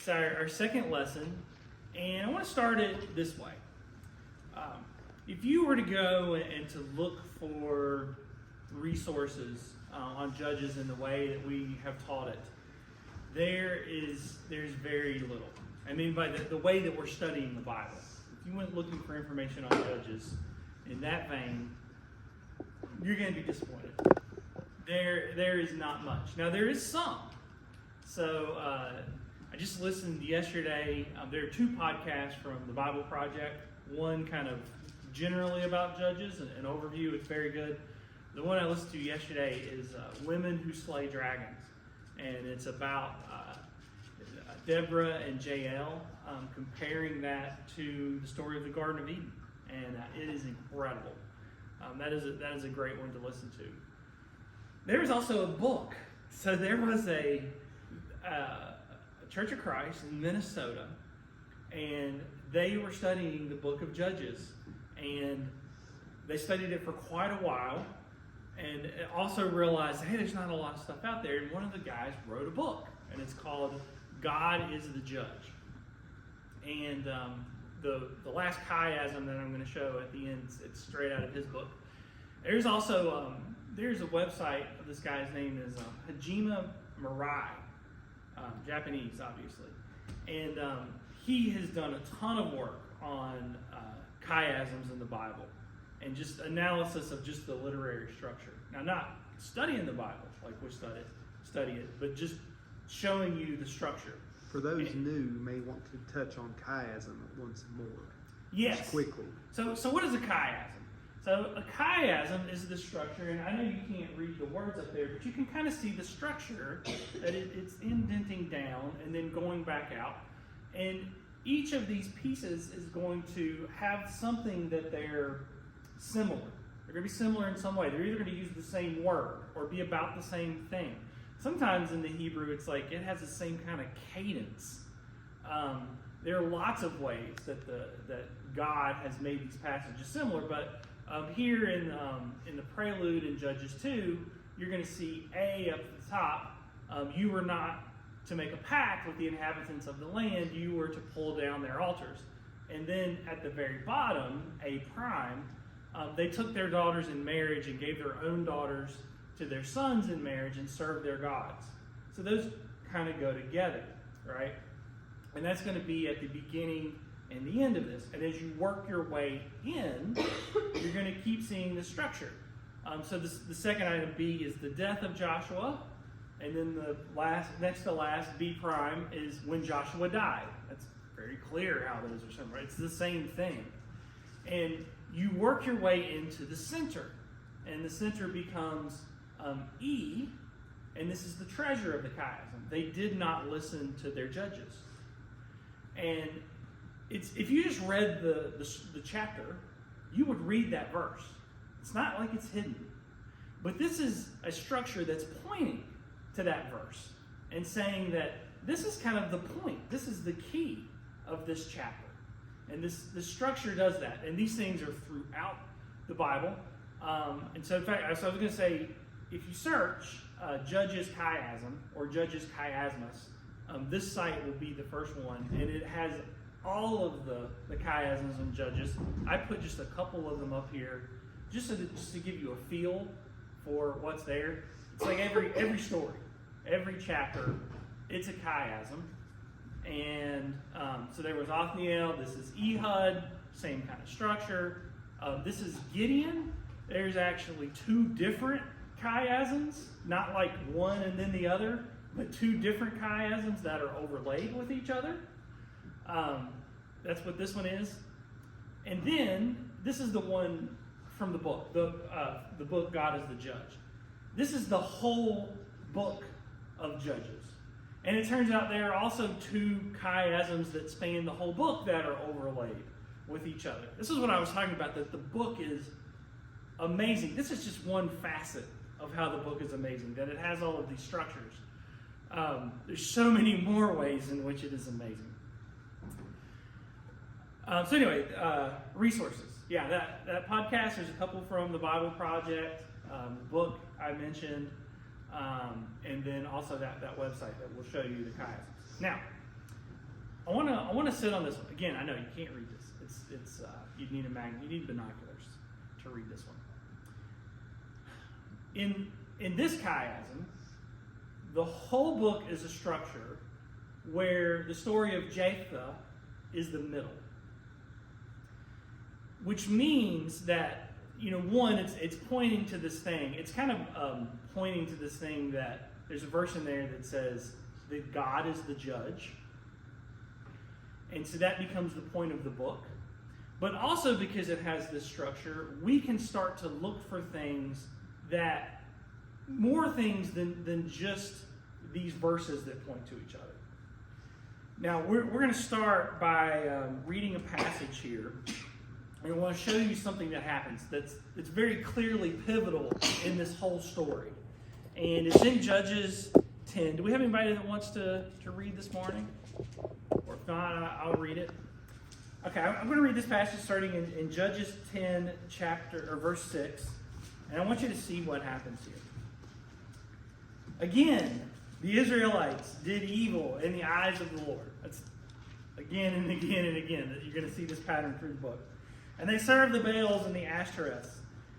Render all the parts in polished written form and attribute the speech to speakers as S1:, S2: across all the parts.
S1: It's our second lesson, and I want to start it this way. If you were to go and to look for resources on Judges in the way that we have taught it, there's very little. I mean, by the way that we're studying the Bible. If you went looking for information on Judges in that vein, you're going to be disappointed. There is not much. Now, there is some. So, I just listened yesterday. There are two podcasts from the Bible Project. One kind of generally about Judges, an overview. It's very good. The one I listened to yesterday is Women Who Slay Dragons. And it's about Deborah and Jael, comparing that to the story of the Garden of Eden. And it is incredible. That is a great one to listen to. There was also a book. So there was a Church of Christ in Minnesota, and they were studying the book of Judges, and they studied it for quite a while, and also realized, hey, there's not a lot of stuff out there, and one of the guys wrote a book, and it's called God is the Judge. And the last chiasm that I'm going to show at the end, it's straight out of his book. There's also, there's a website, this guy's name is Hajime Mirai. Japanese, obviously. And he has done a ton of work on chiasms in the Bible and just analysis of just the literary structure. Now, not studying the Bible like we study it, but just showing you the structure.
S2: For those new, may want to touch on chiasm once more.
S1: Yes.
S2: Just quickly.
S1: So what is a chiasm? So a chiasm is the structure, and I know you can't read the words up there, but you can kind of see the structure, that it's indenting down and then going back out. And each of these pieces is going to have something that they're similar. They're going to be similar in some way. They're either going to use the same word or be about the same thing. Sometimes in the Hebrew, it's like it has the same kind of cadence. There are lots of ways that God has made these passages similar, but here in the prelude in Judges 2, you're going to see A up at the top. You were not to make a pact with the inhabitants of the land. You were to pull down their altars. And then at the very bottom, A prime, they took their daughters in marriage and gave their own daughters to their sons in marriage and served their gods. So those kind of go together, right? And that's going to be at the beginning and the end of this. And as you work your way in, you're going to keep seeing the structure. So the second item, B, is the death of Joshua. And then the next to last, B prime, is when Joshua died. That's very clear how those are similar. It's the same thing. And you work your way into the center. And the center becomes E. And this is the treasure of the chiasm. They did not listen to their judges. And if you just read the chapter, you would read that verse. It's not like it's hidden. But this is a structure that's pointing to that verse and saying that this is kind of the point. This is the key of this chapter. And this structure does that. And these things are throughout the Bible. And so, in fact, I was going to say, if you search Judges chiasm or Judges chiasmus, this site will be the first one. And it has all of the chiasms and Judges. I put just a couple of them up here just to give you a feel for what's there. It's like every story, every chapter, it's a chiasm. And so there was Othniel, this is Ehud, same kind of structure. This is Gideon. There's actually two different chiasms, not like one and then the other, but two different chiasms that are overlaid with each other. That's what this one is. And then, this is the one from the book, the book God is the Judge. This is the whole book of Judges. And it turns out there are also two chiasms that span the whole book that are overlaid with each other. This is what I was talking about, that the book is amazing. This is just one facet of how the book is amazing, that it has all of these structures. There's so many more ways in which it is amazing. So anyway, resources. Yeah, that podcast, there's a couple from the Bible Project, the book I mentioned, and then also that website that will show you the chiasms. Now, I want to sit on this one again. I know you can't read this. It's you need you need binoculars to read this one. In this chiasm, the whole book is a structure where the story of Jephthah is the middle, which means that, one, it's pointing to this thing. It's kind of pointing to this thing that there's a verse in there that says that God is the judge. And so that becomes the point of the book. But also because it has this structure, we can start to look for things that, more things than just these verses that point to each other. Now, we're going to start by reading a passage here. And I want to show you something that happens that's very clearly pivotal in this whole story. And it's in Judges 10. Do we have anybody that wants to read this morning? Or if not, I'll read it. Okay, I'm going to read this passage starting in Judges 10, verse 6. And I want you to see what happens here. Again, the Israelites did evil in the eyes of the Lord. That's again and again and again that you're going to see this pattern through the book. And they served the Baals and the Ashtoreths,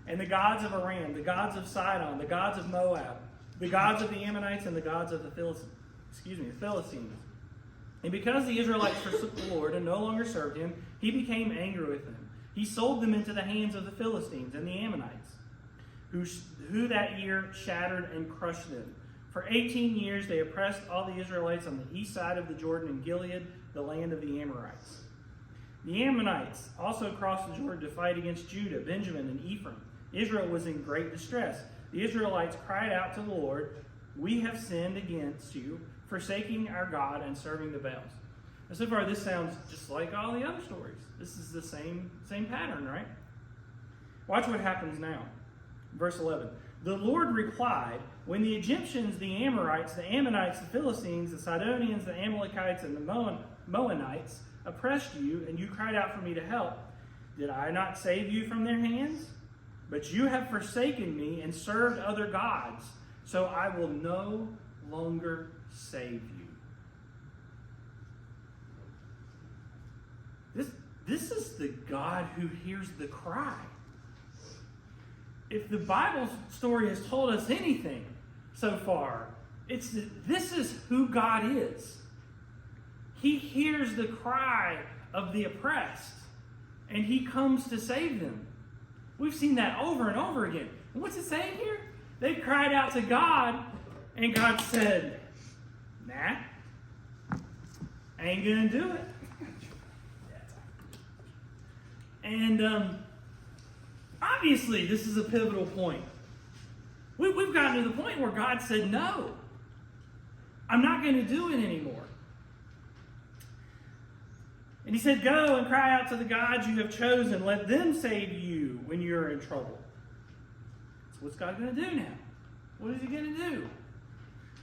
S1: and the gods of Aram, the gods of Sidon, the gods of Moab, the gods of the Ammonites, and the gods of the Philistines. And because the Israelites forsook the Lord and no longer served him, he became angry with them. He sold them into the hands of the Philistines and the Ammonites, who that year shattered and crushed them. For 18 years they oppressed all the Israelites on the east side of the Jordan in Gilead, the land of the Amorites. The Ammonites also crossed the Jordan to fight against Judah, Benjamin, and Ephraim. Israel was in great distress. The Israelites cried out to the Lord, "We have sinned against you, forsaking our God and serving the Baals." And so far, this sounds just like all the other stories. This is the same pattern, right? Watch what happens now. Verse 11. The Lord replied, "When the Egyptians, the Amorites, the Ammonites, the Philistines, the Sidonians, the Amalekites, and the Moabites oppressed you, and you cried out for me to help, did I not save you from their hands? But you have forsaken me and served other gods, so I will no longer save you." This is the God who hears the cry. If the Bible story has told us anything so far, it's that this is who God is. He hears the cry of the oppressed, and he comes to save them. We've seen that over and over again. And what's it saying here? They cried out to God, and God said, "Nah, I ain't gonna do it." And obviously, this is a pivotal point. We've gotten to the point where God said, "No, I'm not going to do it anymore." And he said, "Go and cry out to the gods you have chosen. Let them save you when you're in trouble." So what's God going to do now? What is he going to do?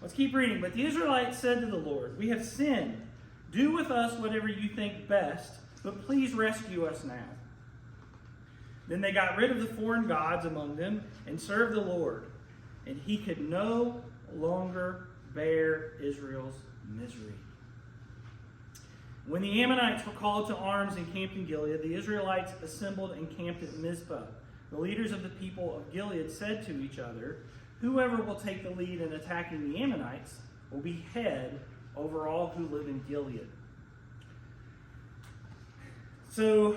S1: Let's keep reading. But the Israelites said to the Lord, "We have sinned. Do with us whatever you think best, but please rescue us now." Then they got rid of the foreign gods among them and served the Lord. And he could no longer bear Israel's misery. When the Ammonites were called to arms and camped in Gilead, the Israelites assembled and camped at Mizpah. The leaders of the people of Gilead said to each other, "Whoever will take the lead in attacking the Ammonites will be head over all who live in Gilead." So,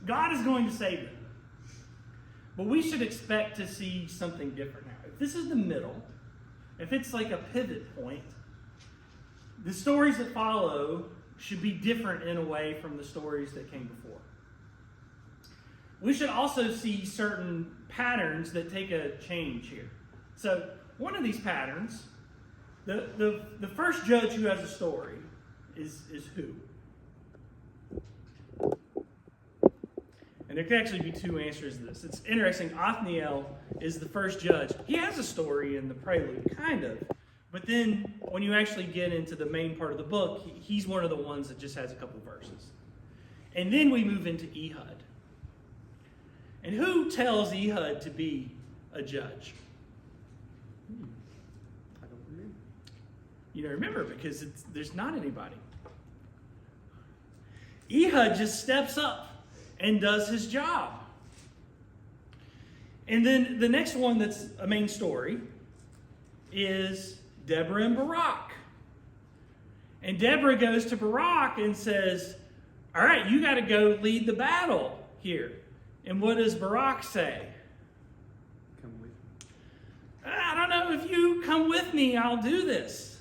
S1: God is going to save them. But we should expect to see something different now. If this is the middle, if it's like a pivot point, the stories that follow should be different in a way from the stories that came before. We should also see certain patterns that take a change here. So one of these patterns, the first judge who has a story is who? And there could actually be two answers to this. It's interesting. Othniel is the first judge. He has a story in the prelude, kind of. But then when you actually get into the main part of the book, he's one of the ones that just has a couple verses. And then we move into Ehud. And who tells Ehud to be a judge?
S2: I don't remember.
S1: You don't remember because there's not anybody. Ehud just steps up and does his job. And then the next one that's a main story is Deborah and Barak. And Deborah goes to Barak and says, all right, you got to go lead the battle here. And what does Barak say?
S2: Come with me.
S1: I don't know, if you come with me, I'll do this.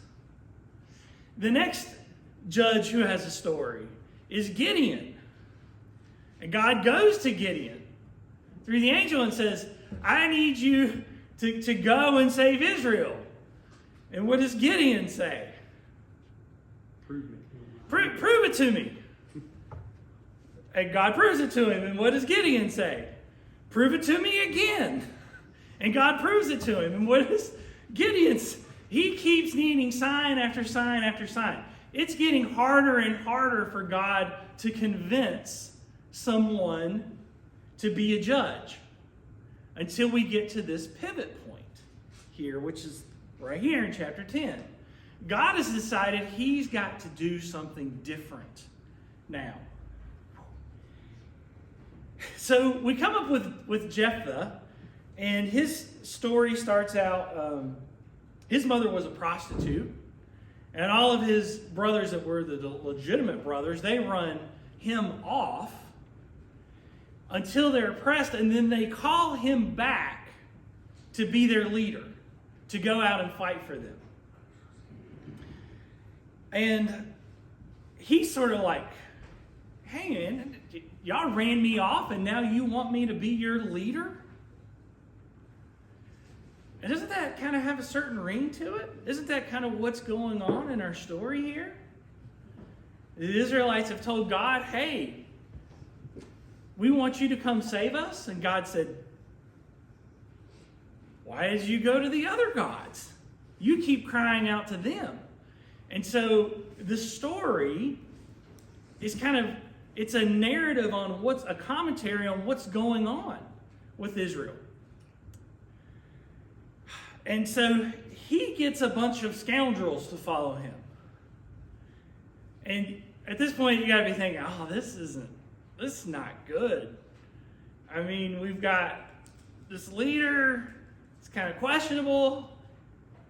S1: The next judge who has a story is Gideon. And God goes to Gideon through the angel and says, I need you to go and save Israel. And what does Gideon say?
S2: Prove me.
S1: Prove it to me. And God proves it to him. And what does Gideon say? Prove it to me again. And God proves it to him. And what is Gideon's? He keeps needing sign after sign after sign. It's getting harder and harder for God to convince someone to be a judge until we get to this pivot point here, which is right here in chapter 10. God has decided he's got to do something different now. So we come up with Jephthah, and his story starts out, his mother was a prostitute, and all of his brothers that were the legitimate brothers, they run him off until they're oppressed, and then they call him back to be their leader, to go out and fight for them. And he's sort of like, hey man, y'all ran me off and now you want me to be your leader? And doesn't that kind of have a certain ring to it? Isn't that kind of what's going on in our story here? The Israelites have told God, hey, we want you to come save us. And God said, why did you go to the other gods? You keep crying out to them. And so the story is it's a narrative on a commentary on what's going on with Israel. And so he gets a bunch of scoundrels to follow him. And at this point, you got to be thinking, oh, this is not good. I mean, we've got this leader, it's kind of questionable.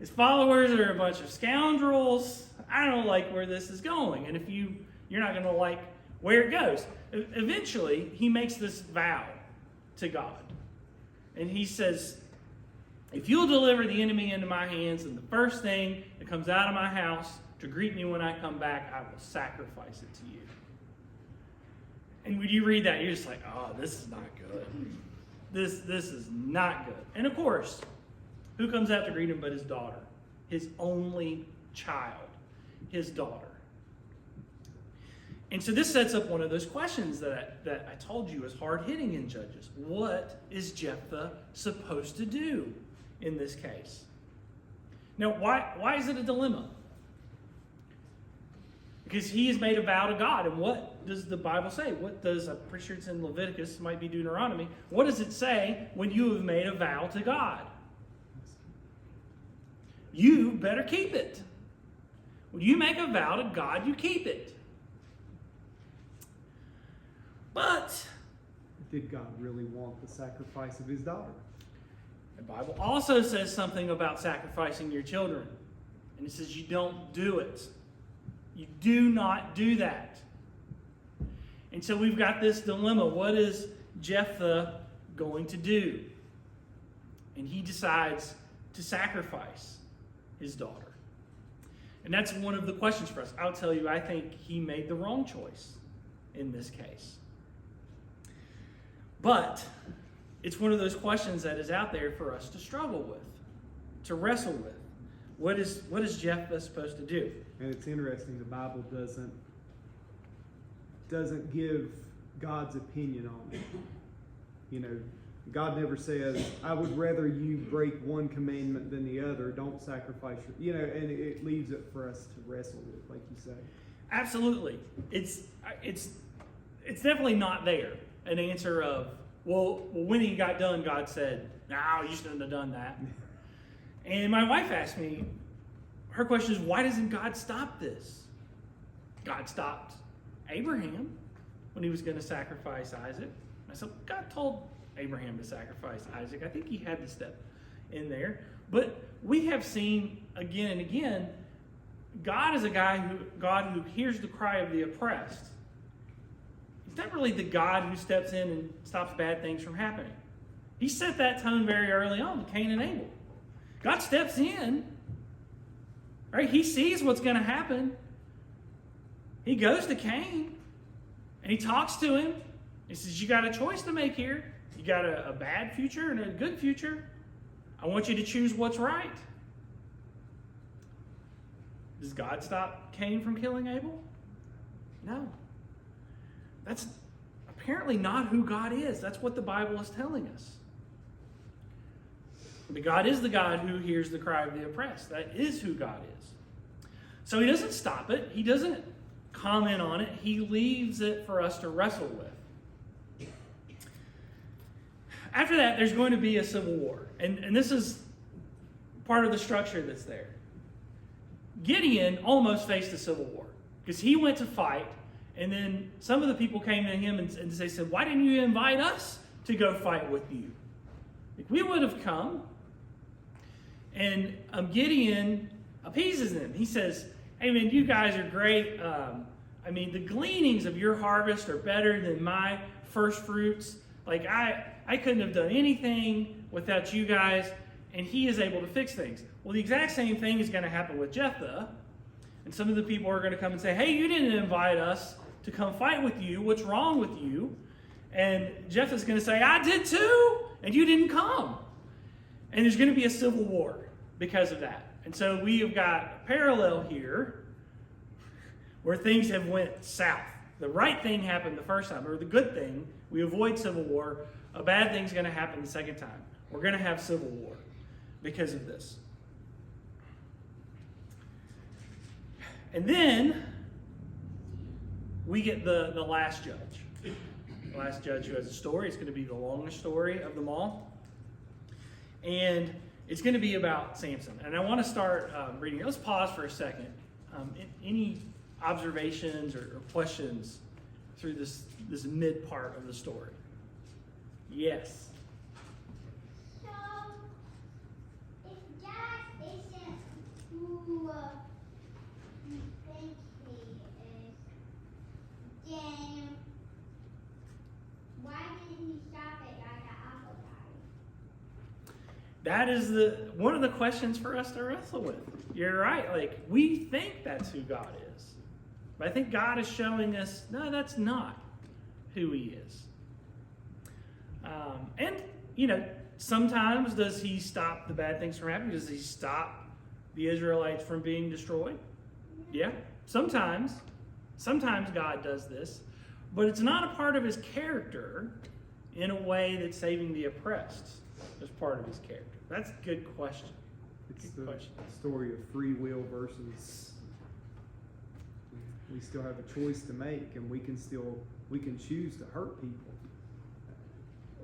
S1: His followers are a bunch of scoundrels. I don't like where this is going. And if you're not going to like where it goes. Eventually, he makes this vow to God. And he says, if you'll deliver the enemy into my hands, and the first thing that comes out of my house to greet me when I come back, I will sacrifice it to you. And when you read that, you're just like, oh, this is not good. This is not good. And of course, who comes out to greet him but his daughter? His only child, his daughter. And so this sets up one of those questions that I told you is hard-hitting in Judges. What is Jephthah supposed to do in this case? Now, why is it a dilemma? Because he has made a vow to God. And what does the Bible say? I'm pretty sure it's in Leviticus, it might be Deuteronomy. What does it say when you have made a vow to God? You better keep it. When you make a vow to God, you keep it. But
S2: did God really want the sacrifice of his daughter?
S1: the Bible also says something about sacrificing your children. And it says you don't do it. You do not do that. And so we've got this dilemma. What is Jephthah going to do? And he decides to sacrifice his daughter. And that's one of the questions for us. I'll tell you, I think he made the wrong choice in this case. But it's one of those questions that is out there for us to struggle with, to wrestle with. What is Jephthah supposed to do?
S2: And it's interesting, the Bible doesn't give God's opinion on it. You know, God never says, I would rather you break one commandment than the other. Don't sacrifice your, and it leaves it for us to wrestle with, like you say. Absolutely.
S1: It's definitely not there. An answer of, well, when he got done, God said, no, you shouldn't have done that. And my wife asked me, her question is, why doesn't God stop this? God stopped Abraham. when he was going to sacrifice Isaac. I said, God told Abraham to sacrifice Isaac. I think he had to step in there. But we have seen again and again, God is a God who hears the cry of the oppressed. He's not really the God who steps in and stops bad things from happening. He set that tone very early on with Cain and Abel. God steps in, right? He sees what's going to happen. He goes to Cain and he talks to him. He says, you got a choice to make here. You got a bad future and a good future. I want you to choose what's right. Does God stop Cain from killing Abel? No. That's apparently not who God is. That's what the Bible is telling us. But God is the God who hears the cry of the oppressed. That is who God is. So he doesn't stop it. He doesn't comment on it. He leaves it for us to wrestle with. After that, there's going to be a civil war. And this is part of the structure that's there. Gideon almost faced a civil war because he went to fight, and then some of the people came to him and they said, why didn't you invite us to go fight with you? Like, we would have come. And Gideon appeases them. He says, hey man, you guys are great. The gleanings of your harvest are better than my first fruits. Like, I couldn't have done anything without you guys. And he is able to fix things. Well, the exact same thing is going to happen with Jephthah. And some of the people are going to come and say, hey, you didn't invite us to come fight with you. What's wrong with you? And Jephthah's going to say, I did too, and you didn't come. And there's going to be a civil war because of that. And so we have got a parallel here where things have went south. The right thing happened the first time, or the good thing. We avoid civil war. A bad thing's going to happen the second time. We're going to have civil war because of this. And then we get the last judge. The last judge who has a story. It's going to be the longest story of them all. And it's going to be about Samson. And I want to start reading. Let's pause for a second. Any observations or questions through this mid part of the story? Yes.
S3: So, if God isn't who you think he is, then why didn't he stop it at the apple guy?
S1: That is one of the questions for us to wrestle with. You're right. Like, we think that's who God is. But I think God is showing us, no, that's not who he is. Sometimes does he stop the bad things from happening? Does he stop the Israelites from being destroyed? Yeah, sometimes. Sometimes God does this. But it's not a part of his character in a way that saving the oppressed is part of his character. That's a good question.
S2: It's
S1: Good
S2: the
S1: question.
S2: story of free will versus we still have a choice to make, and we can choose to hurt people,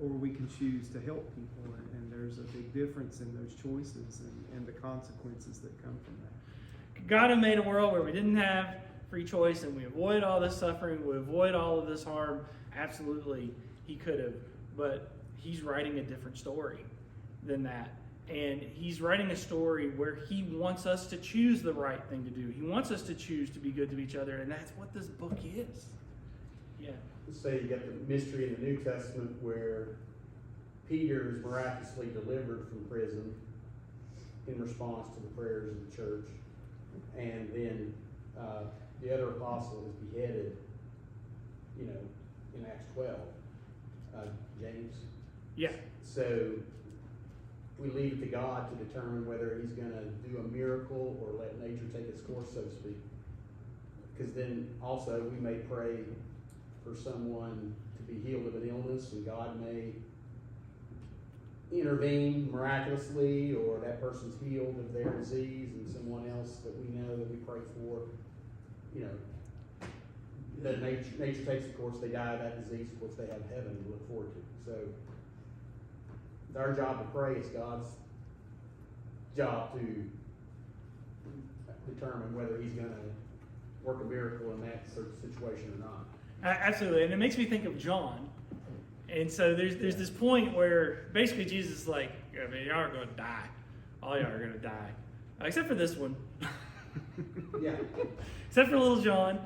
S2: or we can choose to help people, and there's a big difference in those choices and the consequences that come from that.
S1: God had made a world where we didn't have free choice and we avoid all this suffering, we avoid all of this harm. Absolutely, he could have, but he's writing a different story than that. And he's writing a story where he wants us to choose the right thing to do. He wants us to choose to be good to each other, and that's what this book is. Yeah.
S4: Let's say you got the mystery in the New Testament where Peter is miraculously delivered from prison in response to the prayers of the church, and then the other apostle is beheaded, in Acts 12, James.
S1: Yeah.
S4: So we leave it to God to determine whether he's going to do a miracle or let nature take its course, so to speak. Because then also we may pray for someone to be healed of an illness, and God may intervene miraculously, or that person's healed of their disease, and someone else that we know that we pray for, that nature takes the course, they die of that disease, of course they have heaven to look forward to. So it's our job to pray. It's God's job to determine whether he's going to work a miracle in that situation or not.
S1: Absolutely, and it makes me think of John. And so there's this point where basically Jesus is like, I mean, y'all are going to die. All y'all are going to die. Except for this one.
S4: Yeah.
S1: Except for little John.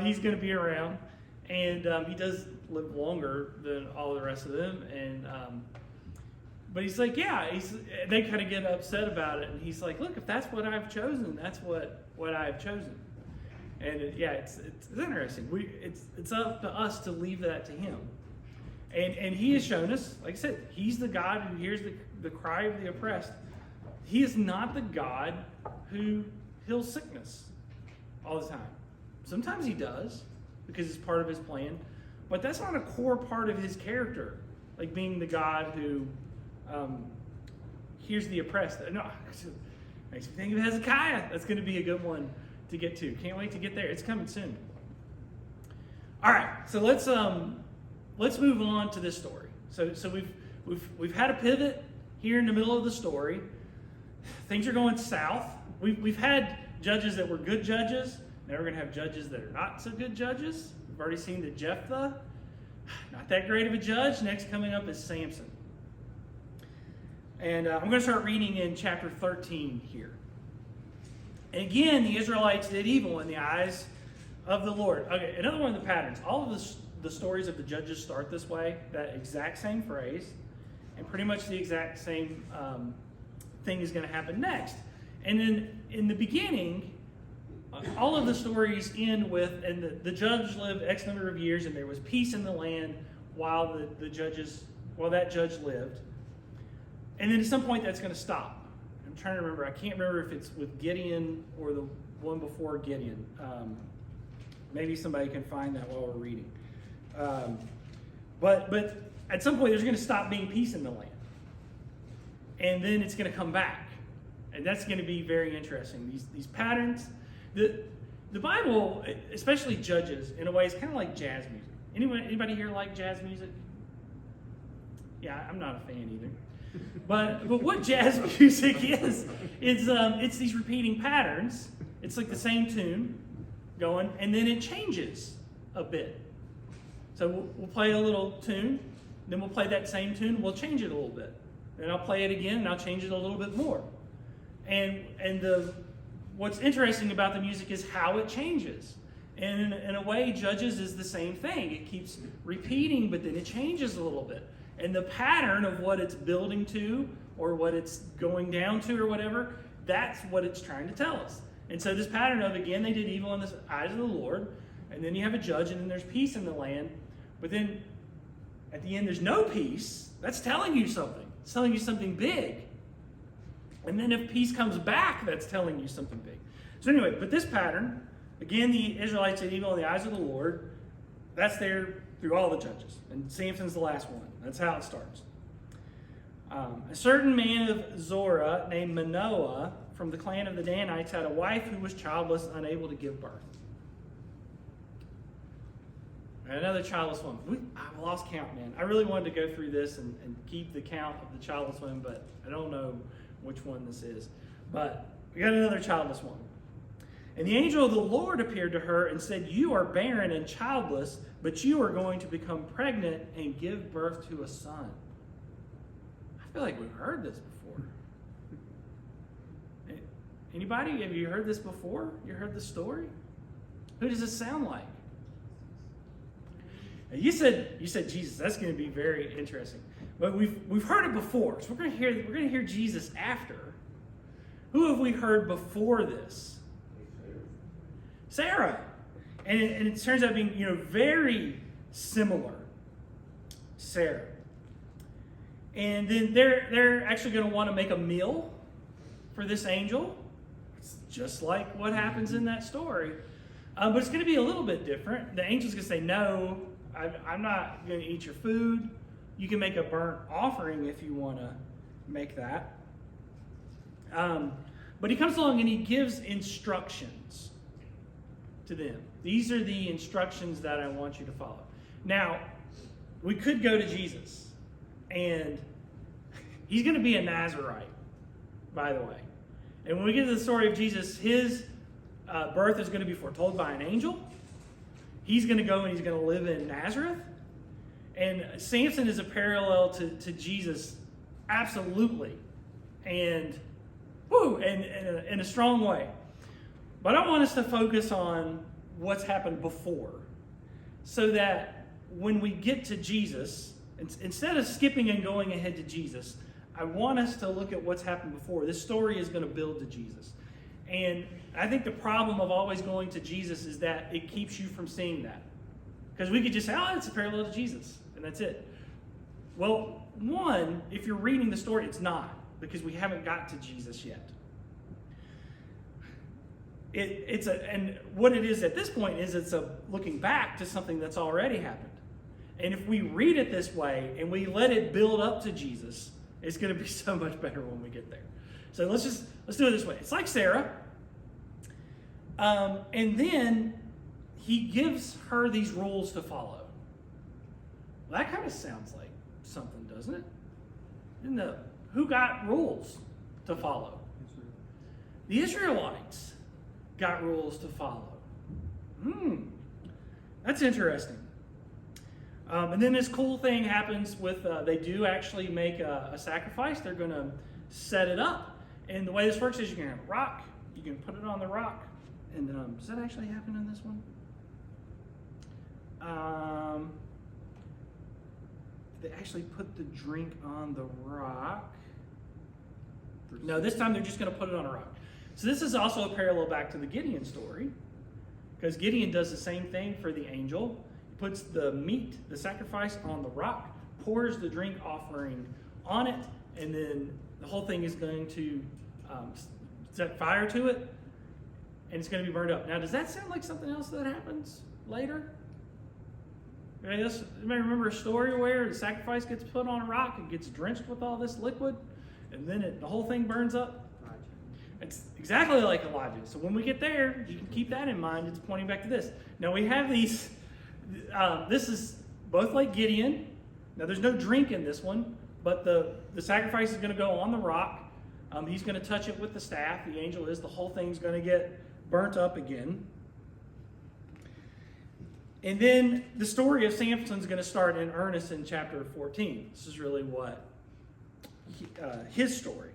S1: He's going to be around. And he does live longer than all the rest of them. And but he's like, yeah. They kind of get upset about it. And he's like, look, if that's what I've chosen, that's what I've chosen. And it's interesting. It's up to us to leave that to him. And he has shown us, like I said, he's the God who hears the cry of the oppressed. He is not the God who heals sickness all the time. Sometimes he does, because it's part of his plan. But that's not a core part of his character, like being the God who hears the oppressed. No, makes me think of Hezekiah. That's going to be a good one to get to. Can't wait to get there. It's coming soon. All right, so let's move on to this story. So we've had a pivot here in the middle of the story. Things are going south. We've had judges that were good judges. Now we're going to have judges that are not so good judges. We've already seen that Jephthah, not that great of a judge. Next coming up is Samson. And I'm going to start reading in chapter 13 here. And again, the Israelites did evil in the eyes of the Lord. Okay, another one of the patterns. All of the stories of the judges start this way, that exact same phrase, and pretty much the exact same thing is going to happen next. And then in the beginning, all of the stories end with, and the judge lived X number of years, and there was peace in the land while that judge lived. And then at some point that's going to stop. I'm trying to remember. I can't remember if it's with Gideon or the one before Gideon. Maybe somebody can find that while we're reading. But at some point there's going to stop being peace in the land. And then it's going to come back. And that's going to be very interesting. These patterns. The Bible, especially Judges, in a way, is kind of like jazz music. Anybody here like jazz music? Yeah, I'm not a fan either. But what jazz music is, it's these repeating patterns. It's like the same tune going, and then it changes a bit. So we'll play a little tune, then we'll play that same tune, we'll change it a little bit. Then I'll play it again, and I'll change it a little bit more. And what's interesting about the music is how it changes. And in a way, Judges is the same thing. It keeps repeating, but then it changes a little bit. And the pattern of what it's building to, or what it's going down to, or whatever, that's what it's trying to tell us. And so this pattern of, again, they did evil in the eyes of the Lord, and then you have a judge, and then there's peace in the land. But then at the end, there's no peace. That's telling you something. It's telling you something big. And then if peace comes back, that's telling you something big. So anyway, but this pattern, again, the Israelites did evil in the eyes of the Lord. That's there through all the judges. And Samson's the last one. That's how it starts. A certain man of Zorah named Manoah from the clan of the Danites had a wife who was childless, unable to give birth. And another childless woman. I've lost count, man. I really wanted to go through this and keep the count of the childless women, but I don't know which one this is. But we got another childless woman. And the angel of the Lord appeared to her and said, "You are barren and childless, but you are going to become pregnant and give birth to a son." I feel like we've heard this before. Anybody? Have you heard this before? You heard the story? Who does this sound like? You said Jesus. That's going to be very interesting. But we've heard it before, so we're going to hear Jesus after. Who have we heard before this? Sarah. And it turns out being very similar. Sarah. And then they're actually going to want to make a meal for this angel. It's just like what happens in that story. But it's going to be a little bit different. The angel's going to say, "No, I'm not going to eat your food. You can make a burnt offering if you want to make that." But he comes along and he gives instructions to them. These are the instructions that I want you to follow. Now, we could go to Jesus, and he's going to be a Nazarite, by the way. And when we get to the story of Jesus, his birth is going to be foretold by an angel. he's going to go and he's going to live in Nazareth. And Samson is a parallel to Jesus, absolutely. And, in a strong way. But I want us to focus on what's happened before, so that when we get to Jesus, instead of skipping and going ahead to Jesus, I want us to look at what's happened before. This story is going to build to Jesus. And I think the problem of always going to Jesus is that it keeps you from seeing that. Because we could just say, oh, it's a parallel to Jesus, and that's it. Well, one, if you're reading the story, it's not, because we haven't got to Jesus yet. And what it is at this point is it's a looking back to something that's already happened. And if we read it this way and we let it build up to Jesus, it's going to be so much better when we get there. So let's do it this way. It's like Sarah. And then he gives her these rules to follow. Well, that kind of sounds like something, doesn't it? Who got rules to follow? The Israelites got rules to follow. That's interesting. And then this cool thing happens with, they do actually make a sacrifice. They're going to set it up. And the way this works is you can have a rock. You can put it on the rock. And does that actually happen in this one? They actually put the drink on the rock. No, this time they're just going to put it on a rock. So this is also a parallel back to the Gideon story, because Gideon does the same thing for the angel. He puts the meat, the sacrifice, on the rock, pours the drink offering on it, and then the whole thing is going to set fire to it, and it's going to be burned up. Now, does that sound like something else that happens later? Anybody remember a story where the sacrifice gets put on a rock and gets drenched with all this liquid, and then the whole thing burns up? It's exactly like Elijah. So when we get there, you can keep that in mind. It's pointing back to this. Now we have these, this is both like Gideon. Now there's no drink in this one, but the sacrifice is going to go on the rock. He's going to touch it with the staff. The angel is. The whole thing's going to get burnt up again. And then the story of Samson's going to start in earnest in chapter 14. This is really what his story.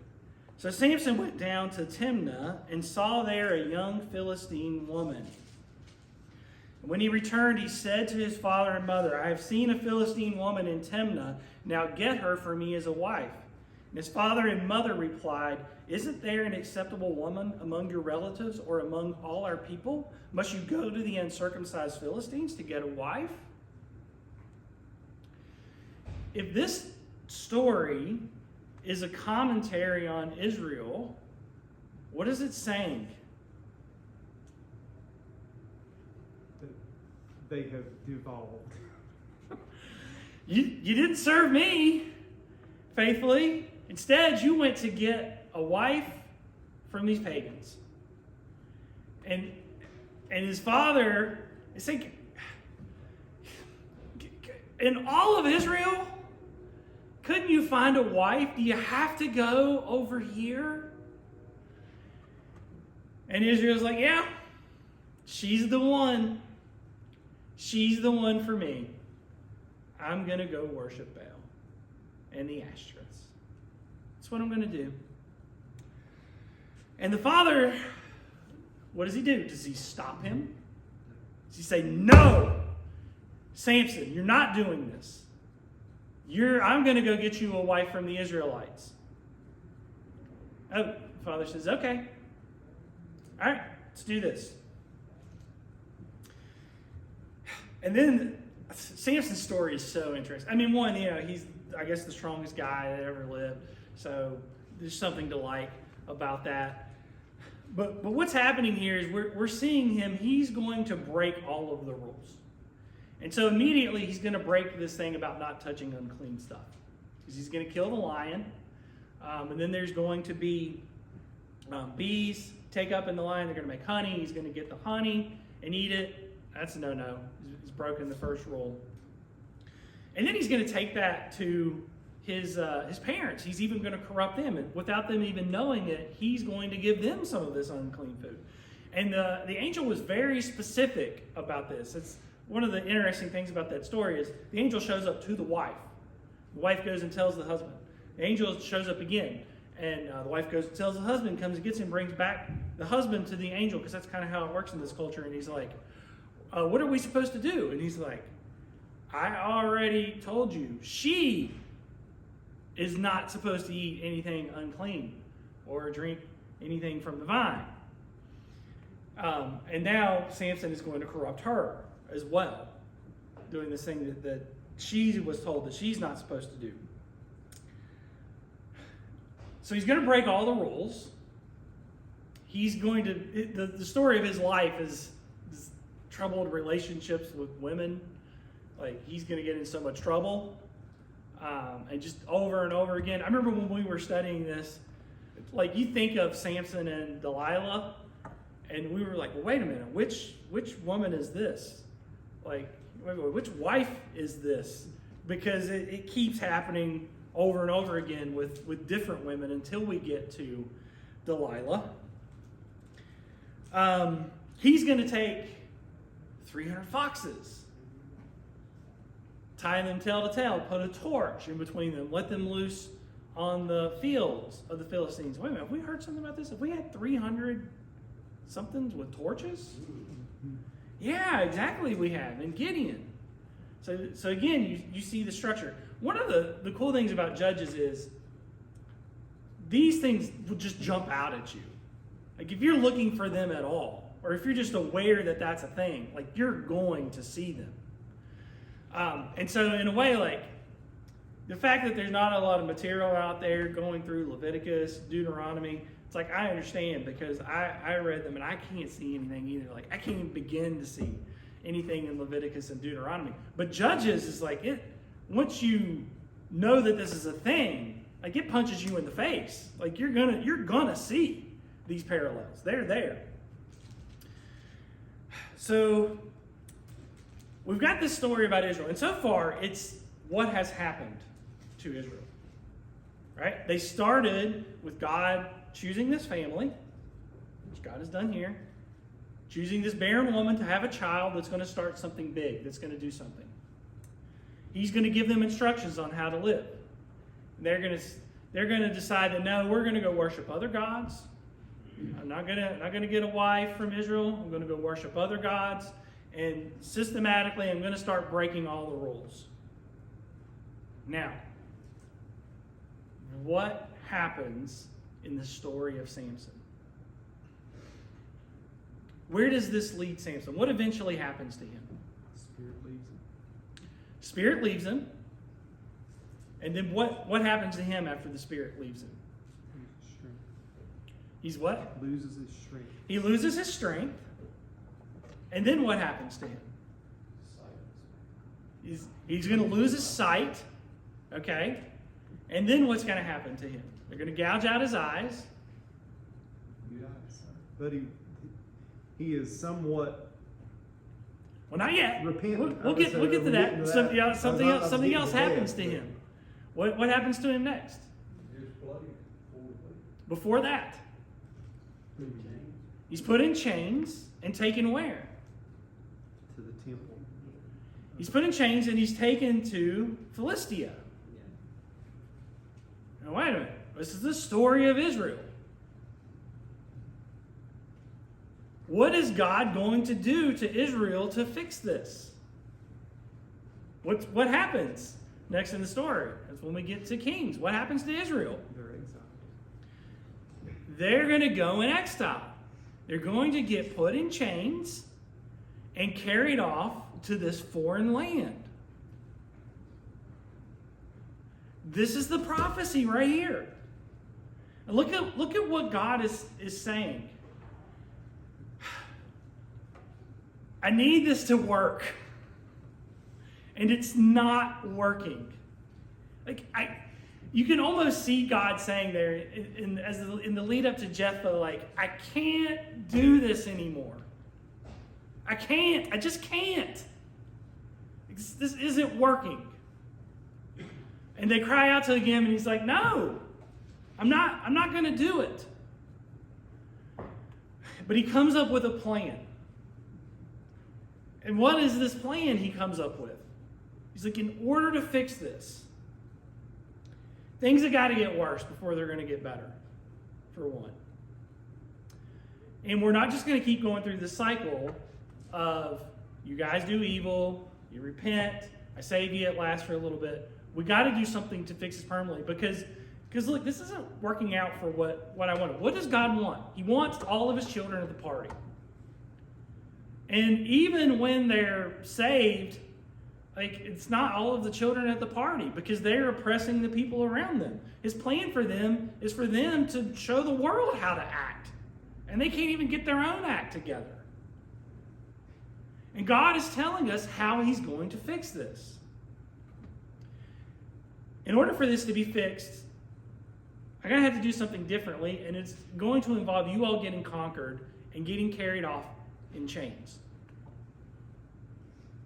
S1: So Samson went down to Timnah and saw there a young Philistine woman. And when he returned, he said to his father and mother, I have seen a Philistine woman in Timnah. Now get her for me as a wife. And his father and mother replied, Isn't there an acceptable woman among your relatives or among all our people? Must you go to the uncircumcised Philistines to get a wife? If this story is a commentary on Israel, what is it saying?
S2: That they have devolved.
S1: You didn't serve me faithfully. Instead, you went to get a wife from these pagans. And his father is saying, in all of Israel, couldn't you find a wife? Do you have to go over here? And Israel's like, yeah, she's the one. She's the one for me. I'm going to go worship Baal and the Ashtoreths. That's what I'm going to do. And the father, what does he do? Does he stop him? Does he say, no, Samson, you're not doing this. I'm going to go get you a wife from the Israelites. Oh, the father says, okay. All right, let's do this. And then Samson's story is so interesting. I mean, one, he's, I guess, the strongest guy that ever lived. So there's something to like about that. But what's happening here is we're seeing him. He's going to break all of the rules. And so immediately he's going to break this thing about not touching unclean stuff. Because he's going to kill the lion. And then there's going to be bees take up in the lion. They're going to make honey. He's going to get the honey and eat it. That's a no-no. He's broken the first rule. And then he's going to take that to his parents. He's even going to corrupt them. And without them even knowing it, he's going to give them some of this unclean food. And the angel was very specific about this. It's one of the interesting things about that story is the angel shows up to the wife. The wife goes and tells the husband. The angel shows up again, and the wife goes and tells the husband, comes and gets him, brings back the husband to the angel, because that's kind of how it works in this culture. And he's like, what are we supposed to do? And he's like, I already told you, she is not supposed to eat anything unclean or drink anything from the vine. And now Samson is going to corrupt her as well, doing this thing that she was told that she's not supposed to do. So he's going to break all the rules. He's going to, the story of his life is troubled relationships with women. Like, he's going to get in so much trouble. And just over and over again. I remember when we were studying this, like, you think of Samson and Delilah, and we were like, well, wait a minute, which woman is this? Like, which wife is this? Because it keeps happening over and over again with different women until we get to Delilah. He's going to take 300 foxes, tie them tail to tail, put a torch in between them, let them loose on the fields of the Philistines. Wait a minute, have we heard something about this? Have we had 300 somethings with torches? Yeah, exactly, we have. And Gideon. So again, you see the structure. One of the cool things about Judges is these things will just jump out at you. Like, if you're looking for them at all, or if you're just aware that that's a thing, like, you're going to see them. And so in a way, like, the fact that there's not a lot of material out there going through Leviticus, Deuteronomy, it's like, I understand, because I read them and I can't see anything either. Like, I can't even begin to see anything in Leviticus and Deuteronomy. But Judges is like, once you know that this is a thing, like, it punches you in the face. Like, you're gonna see these parallels. They're there. So we've got this story about Israel, and so far it's what has happened to Israel. Right? They started with God choosing this family, which God has done here, choosing this barren woman to have a child that's going to start something big, that's going to do something. He's going to give them instructions on how to live. They're going to decide that, no, we're going to go worship other gods. I'm not going to get a wife from Israel. I'm going to go worship other gods, and systematically I'm going to start breaking all the rules. Now, what happens in the story of Samson? Where does this lead Samson? What eventually happens to him?
S2: Spirit leaves him.
S1: Spirit leaves him. And then what happens to him after the Spirit leaves him?
S2: Strength.
S1: He's what?
S2: Loses his strength.
S1: He loses his strength. And then what happens to him? He's going to lose his sight. Okay? And then what's going to happen to him? They're going to gouge out his eyes.
S2: But he is somewhat
S1: Well, not yet.
S2: repentant.
S1: We'll get to that. Something else happens to
S2: but-
S1: him. What happens to him next? Before that, he's put in chains and taken where?
S2: To the temple.
S1: He's put in chains and he's taken to Philistia. Now, wait a minute. This is the story of Israel. What is God going to do to Israel to fix this? What happens next in the story? That's when we get to Kings. What happens to Israel?
S2: They're exiled.
S1: They're going to go in exile. They're going to get put in chains and carried off to this foreign land. This is the prophecy right here. And look at what God is saying. I need this to work. And it's not working. Like, you can almost see God saying there in the lead up to Jephthah, like, I can't do this anymore. I can't. I just can't. This isn't working. And they cry out to him, and he's like, no, I'm not going to do it. But he comes up with a plan. And what is this plan he comes up with? He's like, in order to fix this, things have got to get worse before they're going to get better, for one. And we're not just going to keep going through this cycle of you guys do evil, you repent, I save you, it lasts for a little bit. We got to do something to fix this permanently because look, this isn't working out for what I wanted. What does God want? He wants all of his children at the party. And even when they're saved, like, it's not all of the children at the party because they're oppressing the people around them. His plan for them is for them to show the world how to act. And they can't even get their own act together. And God is telling us how he's going to fix this. In order for this to be fixed, I'm going to have to do something differently, and it's going to involve you all getting conquered and getting carried off in chains.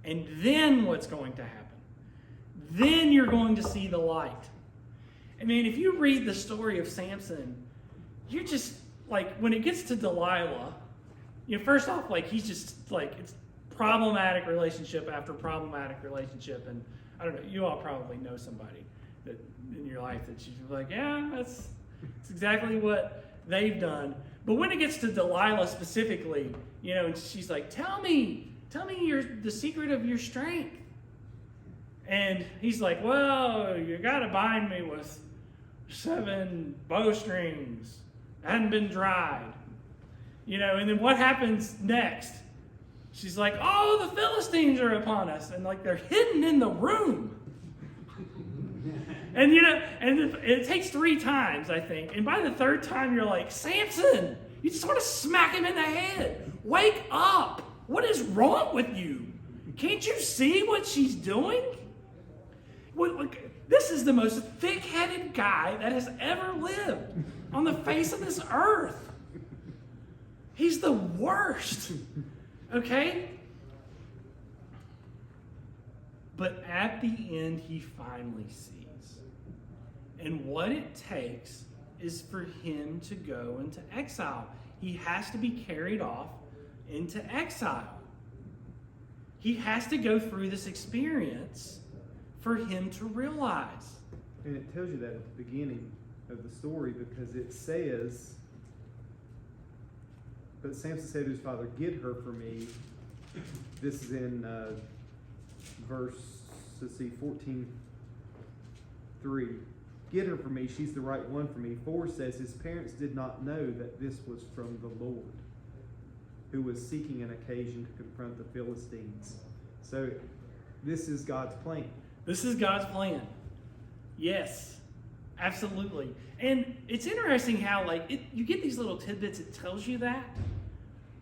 S1: And then what's going to happen? Then you're going to see the light. I mean, if you read the story of Samson, you're just, like, when it gets to Delilah, you know, first off, like, he's just, like, it's problematic relationship after problematic relationship. And I don't know, you all probably know somebody that in your life that you're like, yeah, that's exactly what they've done. But when it gets to Delilah specifically, you know, and she's like, tell me the secret of your strength. And he's like, well, you got to bind me with 7 bowstrings that hadn't been dried. You know, and then what happens next? She's like, oh, the Philistines are upon us. And like, they're hidden in the room. And, you know, and it takes 3 times, I think. And by the 3rd time, you're like, Samson, you just want to smack him in the head. Wake up. What is wrong with you? Can't you see what she's doing? This is the most thick-headed guy that has ever lived on the face of this earth. He's the worst. Okay? But at the end, he finally sees. And what it takes is for him to go into exile. He has to be carried off into exile. He has to go through this experience for him to realize.
S2: And it tells you that at the beginning of the story because it says, but Samson said to his father, get her for me. This is in verse, 14:3. Get her for me, she's the right one for me. 4 says, his parents did not know that this was from the Lord, who was seeking an occasion to confront the Philistines. So this is God's plan.
S1: This is God's plan. Yes, absolutely. And it's interesting how, like, you get these little tidbits, it tells you that.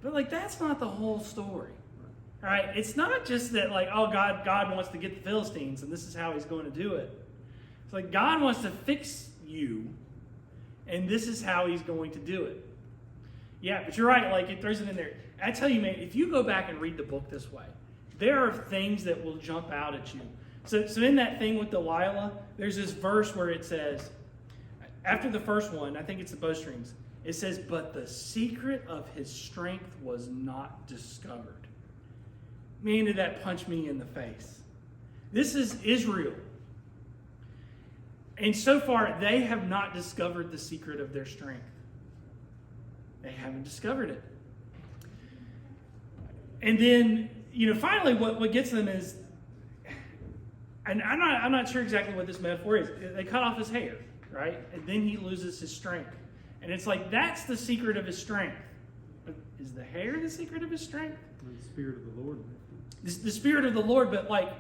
S1: But, like, that's not the whole story. All right? It's not just that, like, oh, God wants to get the Philistines, and this is how he's going to do it. It's like God wants to fix you, and this is how he's going to do it. Yeah, but you're right. Like, it throws it in there. I tell you, man, if you go back and read the book this way, there are things that will jump out at you. So in that thing with Delilah, there's this verse where it says, after the first one, I think it's the bowstrings, it says, but the secret of his strength was not discovered. Man, did that punch me in the face. This is Israel. And so far, they have not discovered the secret of their strength. They haven't discovered it. And then, you know, finally what gets them is, and I'm not sure exactly what this metaphor is. They cut off his hair, right? And then he loses his strength. And it's like, that's the secret of his strength. But is the hair the secret of his strength?
S2: The Spirit of the Lord.
S1: The Spirit of the Lord, but like,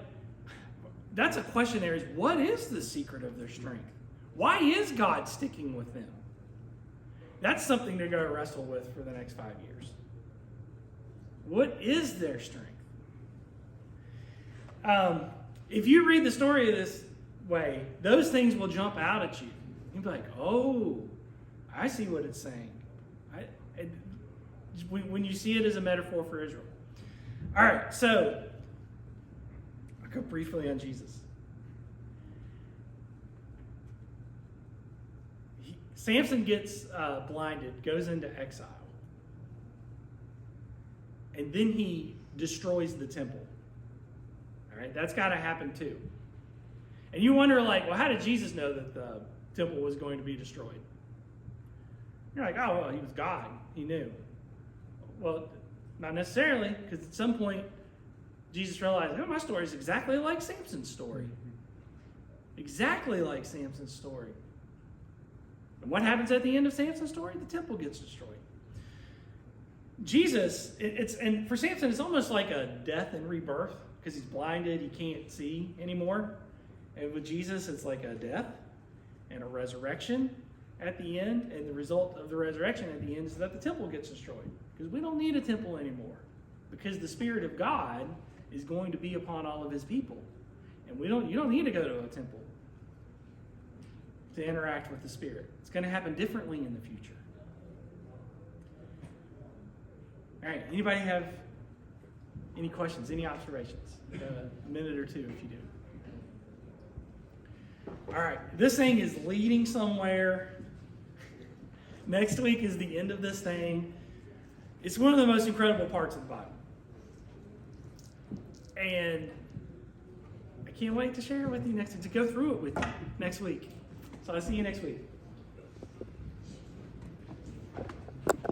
S1: that's a question there is, what is the secret of their strength? Why is God sticking with them? That's something they're going to wrestle with for the next 5 years. What is their strength? If you read the story of this way, those things will jump out at you. You'll be like, oh, I see what it's saying. When you see it as a metaphor for Israel. All right, so I'll go briefly on Jesus. Samson gets blinded, goes into exile. And then he destroys the temple. All right, that's got to happen too. And you wonder, like, well, how did Jesus know that the temple was going to be destroyed? You're like, oh, well, he was God. He knew. Well, not necessarily, because at some point, Jesus realized, oh, my story is exactly like Samson's story. Exactly like Samson's story. And what happens at the end of Samson's story? The temple gets destroyed. Jesus, and for Samson, it's almost like a death and rebirth, because he's blinded, he can't see anymore. And with Jesus, it's like a death and a resurrection at the end. And the result of the resurrection at the end is that the temple gets destroyed. Because we don't need a temple anymore. Because the Spirit of God is going to be upon all of his people. And you don't need to go to a temple to interact with the Spirit. It's going to happen differently in the future. All right, anybody have any questions, any observations? A minute or two if you do. All right, this thing is leading somewhere. Next week is the end of this thing. It's one of the most incredible parts of the Bible. And I can't wait to share it with you to go through it with you next week. So I'll see you next week.